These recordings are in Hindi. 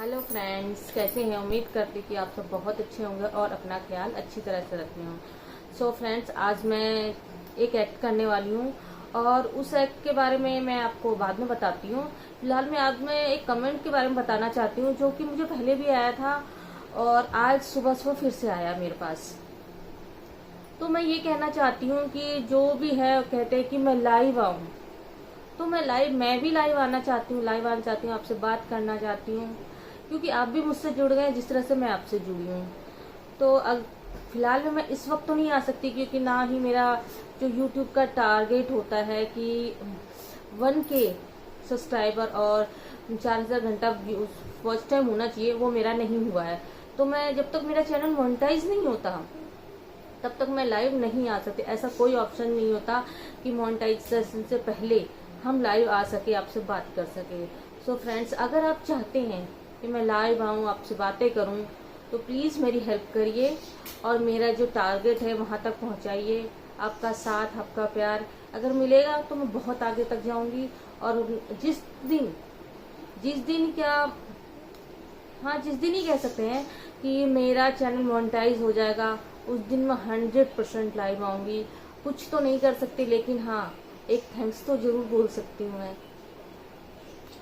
हेलो फ्रेंड्स, कैसे हैं। उम्मीद करती कि आप सब बहुत अच्छे होंगे और अपना ख्याल अच्छी तरह से रखते हो। सो फ्रेंड्स, आज मैं एक एक्ट करने वाली हूँ और उस एक्ट के बारे में मैं आपको बाद में बताती हूँ। फिलहाल आज मैं एक कमेंट के बारे में बताना चाहती हूँ जो कि मुझे पहले भी आया था और आज सुबह सुबह फिर से आया मेरे पास। तो मैं ये कहना चाहती हूँ कि जो भी है कहते हैं कि मैं लाइव आऊँ, तो मैं भी लाइव आना चाहती हूँ, आपसे बात करना चाहती हूँ क्योंकि आप भी मुझसे जुड़ गए जिस तरह से मैं आपसे जुड़ी हूँ। तो फिलहाल में मैं इस वक्त तो नहीं आ सकती क्योंकि ना ही मेरा जो YouTube का टारगेट होता है कि 1K सब्सक्राइबर और 4000 घंटा वॉच टाइम होना चाहिए, वो मेरा नहीं हुआ है। तो मैं जब तक मेरा चैनल मोनेटाइज नहीं होता तब तक मैं लाइव नहीं आ सकती। ऐसा कोई ऑप्शन नहीं होता कि मोनेटाइजेशन से पहले हम लाइव आ सके, आपसे बात कर सके। सो फ्रेंड्स, अगर आप चाहते हैं कि मैं लाइव आऊँ, आपसे बातें करूँ, तो प्लीज़ मेरी हेल्प करिए और मेरा जो टारगेट है वहाँ तक पहुँचाइए। आपका साथ, आपका प्यार अगर मिलेगा तो मैं बहुत आगे तक जाऊँगी। और जिस दिन क्या, हाँ, जिस दिन ही कह सकते हैं कि मेरा चैनल मोनेटाइज हो जाएगा, उस दिन मैं 100% लाइव आऊंगी। कुछ तो नहीं कर सकती, लेकिन हाँ, एक थैंक्स तो जरूर बोल सकती हूँ मैं।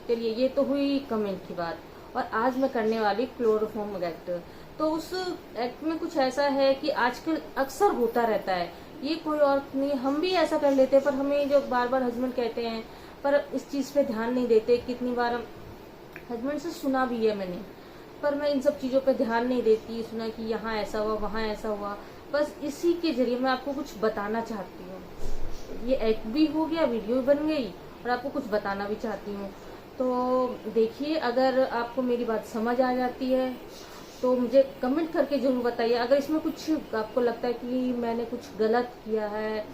चलिए, ये तो हुई कमेंट की बात। और आज मैं करने वाली क्लोरोफॉर्म एक्ट। तो उस एक्ट में कुछ ऐसा है कि आजकल अक्सर होता रहता है, ये कोई और नहीं, हम भी ऐसा कर लेते हैं, पर हमें जो बार बार हस्बैंड कहते हैं, पर इस चीज पे ध्यान नहीं देते। कितनी बार हस्बैंड से सुना भी है मैंने, पर मैं इन सब चीजों पे ध्यान नहीं देती। सुना कि यहाँ ऐसा हुआ, वहाँ ऐसा हुआ। बस इसी के जरिए मैं आपको कुछ बताना चाहती हूँ। ये एक्ट भी हो गया, वीडियो भी बन गई और आपको कुछ बताना भी चाहती हूँ। तो देखिए, अगर आपको मेरी बात समझ आ जाती है तो मुझे कमेंट करके जरूर बताइए। अगर इसमें कुछ आपको लगता है कि मैंने कुछ गलत किया है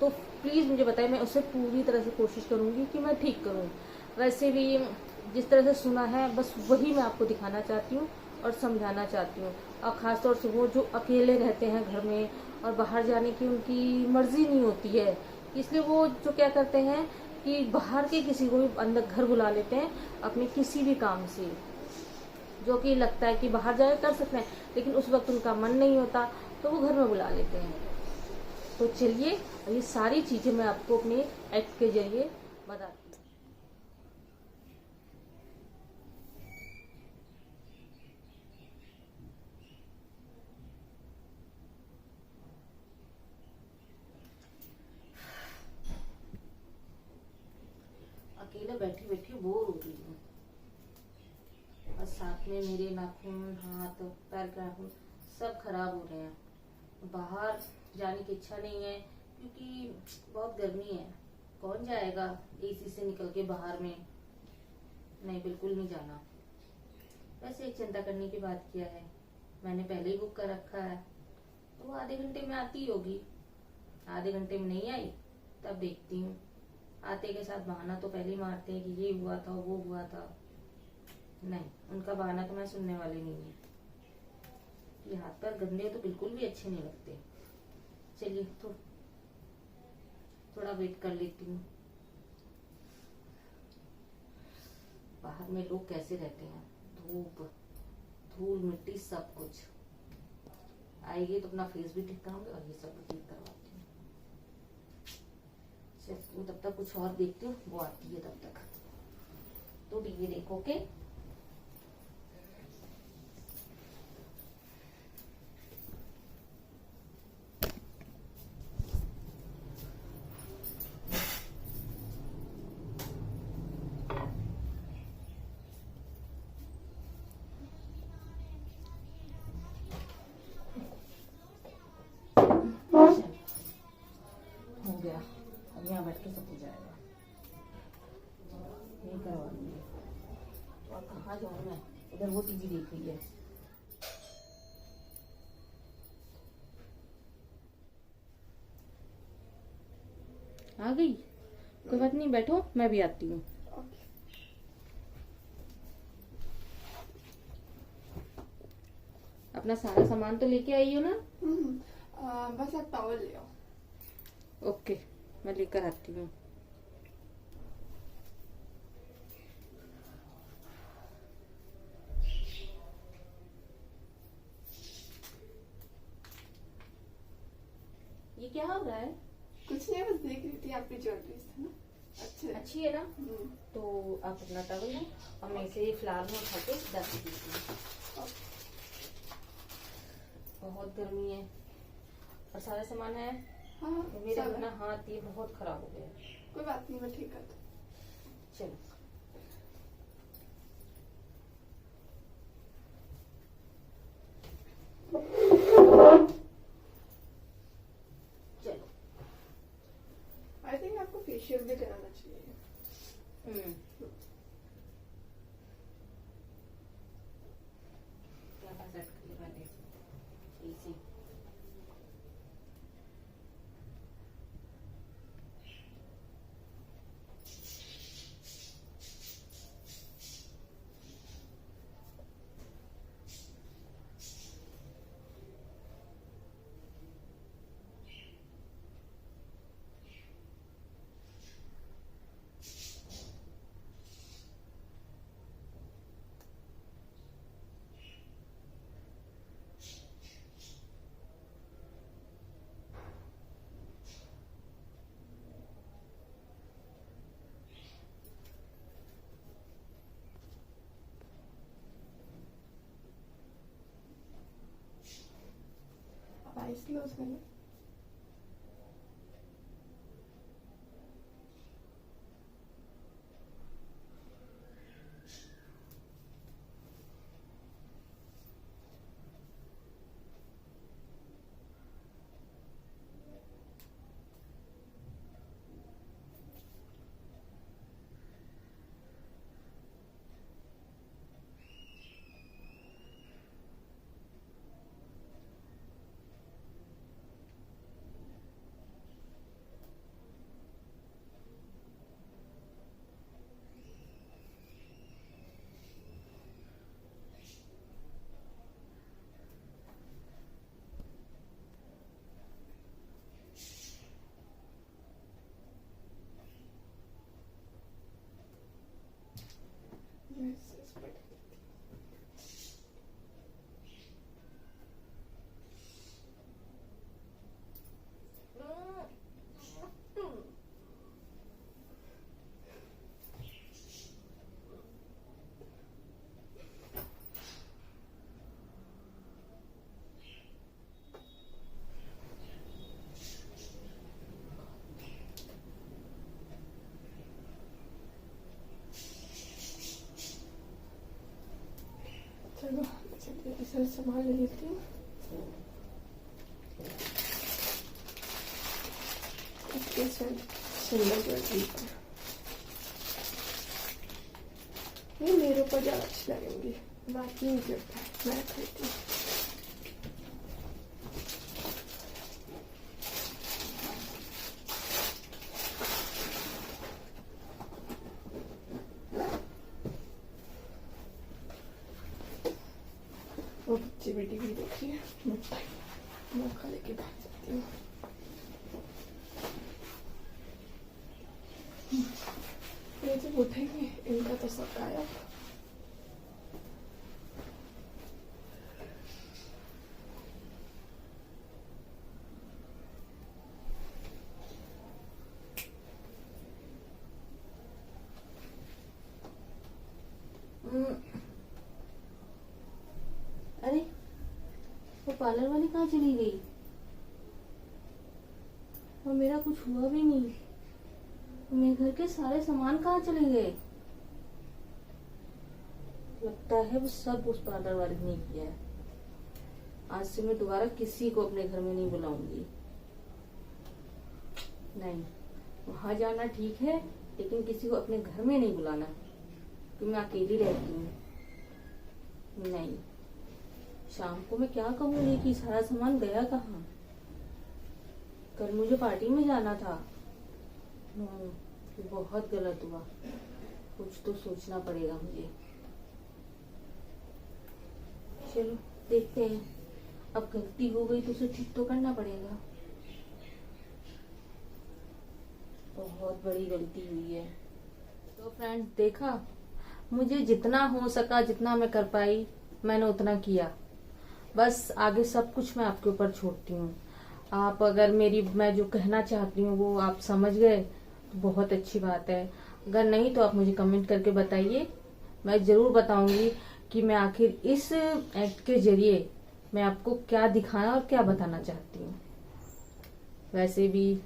तो प्लीज मुझे बताइए। मैं उसे पूरी तरह से कोशिश करूंगी कि मैं ठीक करूं। वैसे भी जिस तरह से सुना है बस वही मैं आपको दिखाना चाहती हूँ और समझाना चाहती हूँ। और खासतौर से वो जो अकेले रहते हैं घर में और बाहर जाने की उनकी मर्जी नहीं होती है, इसलिए वो जो क्या करते हैं कि बाहर के किसी को भी अंदर घर बुला लेते हैं अपने किसी भी काम से, जो कि लगता है कि बाहर जाकर कर सकते हैं, लेकिन उस वक्त उनका मन नहीं होता तो वो घर में बुला लेते हैं। तो चलिए, ये सारी चीजें मैं आपको अपने एक्ट के जरिए बताती हूँ। अकेले बैठी बैठी बोर हो रही हूँ और साथ में मेरे नाखून, हाथ पैर के नाखून सब खराब हो रहे हैं। बाहर जाने की इच्छा नहीं है क्योंकि बहुत गर्मी है। कौन जाएगा एसी से निकल के बाहर में। नहीं, बिल्कुल नहीं जाना। वैसे एक चिंता करने की बात किया है, मैंने पहले ही बुक कर रखा है, तो वो आधे घंटे में आती होगी। आधे घंटे में नहीं आई तब देखती हूँ। आते के साथ बहाना तो पहले ही मारते हैं कि ये हुआ था, वो हुआ था। नहीं, उनका बहाना तो मैं सुनने वाली नहीं हूँ। ये हाथ पैर गंदे तो बिल्कुल भी अच्छे नहीं लगते। चलिए, तो थोड़ा वेट कर लेती हूँ। बाहर में लोग कैसे रहते हैं, धूप, धूल, मिट्टी, सब कुछ। आएगी तो अपना फेस भी ठीक कराऊंगी और ये सब भी ठीक करवाती हूँ। चल, तब तक कुछ और देखती हूँ, वो आती है तब तक। तो टीवी देखो, ओके। हो गया, अब यहाँ बैठ के सब हो जाएगा। यही करवा दूंगी। और कहाँ जाऊँ मैं, इधर वो टीवी देख रही है। आ गई, कोई बात नहीं, बैठो, मैं भी आती हूँ। अपना सारा सामान तो लेके आई हो ना? बस आप टॉवल ले आओ। ओके, मैं लेकर आती हूँ। आपकी ज्वेलरी है ना, अच्छे। अच्छी है ना? तो आप अपना टॉवल लें और मैं इसे फिलहाल में उठा के रख दीजिए। बहुत गर्मी है और सारा सामान है। हाँ मेरा सब है। अपना हाथ ये बहुत खराब हो गया है। कोई बात नहीं, मैं ठीक कर दूँ। चलो चलो। आई थिंक आपको फेशियल भी कराना चाहिए। क्या सेट कर लिया मैंने इसी। आप आइस क्लोज करें। चलो जल्दी से सामान ले लेती हूँ। इसके सुंदर ज्वेलरी ये मेरे ऊपर ज्यादा अच्छी लगेंगी, बाकी नहीं करता मैं खरीदती हूँ। वो बच्ची बेटी भी देखिए, मौका लेके भाग सकती हूँ। ये जब उठेंगे इनका तो सब गायब। अरे वो पार्लर वाली कहाँ चली गई? और मेरा कुछ हुआ भी नहीं। मेरे घर के सारे सामान कहाँ चले गए? लगता है वो सब उस पार्लर वाले ने किया है। आज से मैं दोबारा किसी को अपने घर में नहीं बुलाऊंगी। नहीं, वहां जाना ठीक है लेकिन किसी को अपने घर में नहीं बुलाना क्योंकि मैं अकेली रहती हूँ। नहीं, शाम को मैं क्या कहूंगी कि सारा सामान गया कहाँ? कल मुझे पार्टी में जाना था। ये बहुत गलत हुआ। कुछ तो सोचना पड़ेगा मुझे। चलो देखते हैं, अब गलती हो गई तो उसे ठीक तो करना पड़ेगा। बहुत बड़ी गलती हुई है। तो फ्रेंड्स देखा, मुझे जितना हो सका, जितना मैं कर पाई मैंने उतना किया। बस आगे सब कुछ मैं आपके ऊपर छोड़ती हूँ। आप अगर मैं जो कहना चाहती हूँ वो आप समझ गए तो बहुत अच्छी बात है। अगर नहीं तो आप मुझे कमेंट करके बताइए, मैं जरूर बताऊंगी कि मैं आखिर इस एक्ट के जरिए मैं आपको क्या दिखाना और क्या बताना चाहती हूँ। वैसे भी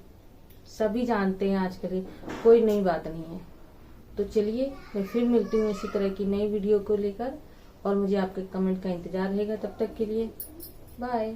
सभी जानते हैं आजकल, कोई नई बात नहीं है। तो चलिए मैं फिर मिलती हूँ इसी तरह की नई वीडियो को लेकर, और मुझे आपके कमेंट का इंतजार रहेगा। तब तक के लिए बाय।